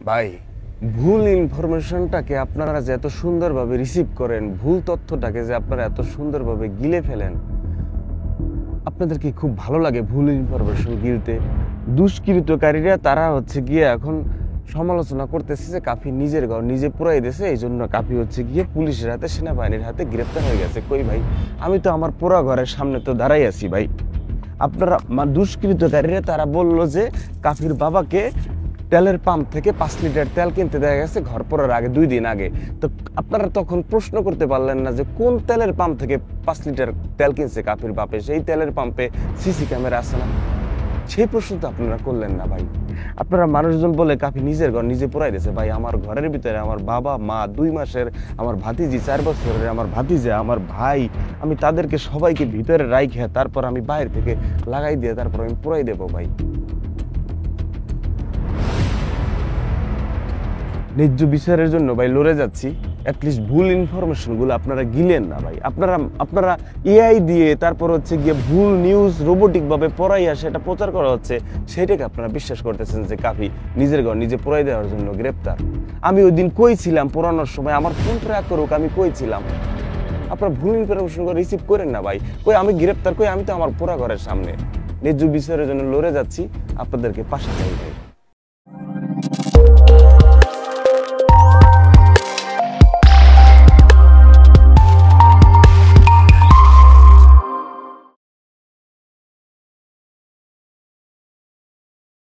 ভাই, ভুল ইনফরমেশনটাকে আপনারা যে এত সুন্দরভাবে রিসিভ করেন, ভুল তথ্যটাকে যে আপনারা এত সুন্দরভাবে গিলে ফেলেন, আপনাদের কি খুব ভালো লাগে ভুল ইনফরমেশন গিলতে? দুষ্কৃতকারীরা তারা হচ্ছে গিয়ে এখন সমালোচনা করতেছে যে কাফি নিজের ঘর নিজে পুরাই দিয়েছে, এই জন্য কাফি হচ্ছে গিয়ে পুলিশের হাতে, সেনাবাহিনীর হাতে গ্রেপ্তার হয়ে গেছে। কই ভাই, আমি তো আমার পোড়া ঘরের সামনে তো দাঁড়াই আছি ভাই। আপনারা দুষ্কৃতকারীরা তারা বলল যে কাফির বাবাকে তেলের পাম্প থেকে 5 লিটার তেল কিনতে দেয়া গেছে ঘর পড়ার আগে 2 দিন আগে। তো আপনারা তখন প্রশ্ন করতে পারলেন না যে কোন তেলের পাম্প থেকে 5 লিটার তেল কিনছে কাফির বাপে? সেই তেলের পাম্পে সিসি ক্যামেরা আছে না? সেই প্রশ্ন তো আপনারা করলেন না ভাই। আপনারা মানুষজন বলে কাফি নিজের ঘর নিজে পোড়াই দিয়েছে। ভাই, আমার ঘরের ভিতরে আমার বাবা মা, 2 মাসের আমার ভাতিজি, 4 বছরের আমার ভাতিজা, আমার ভাই, আমি তাদেরকে সবাইকে ভিতরে রাইখে তারপর আমি বাইরে থেকে লাগাই দিয়ে তারপর আমি পোড়াই দেবো ভাই। ন্যায্য বিচারের জন্য ভাই লড়ে যাচ্ছি। অ্যাটলিস্ট ভুল ইনফরমেশনগুলো আপনারা গিলেন না ভাই। আপনারা এআই দিয়ে তারপর হচ্ছে গিয়ে ভুল নিউজ রোবোটিকভাবে পড়াইয়া সেটা প্রচার করা হচ্ছে, সেটাকে আপনারা বিশ্বাস করতেছেন যে কাফি নিজের ঘর নিজে পোড়াই দেওয়ার জন্য গ্রেপ্তার। আমি ওই দিন কই ছিলাম পোড়ানোর সময়? আমার ফোন ট্র্যাক করুক, আমি কই ছিলাম? আপনারা ভুল ইনফরমেশন রিসিভ করেন না ভাই। কই আমি গ্রেপ্তার, কই আমি তো আমার পোড়া ঘরের সামনে। ন্যায্য বিচারের জন্য লড়ে যাচ্ছি, আপনাদেরকে পাশে চাই ভাই।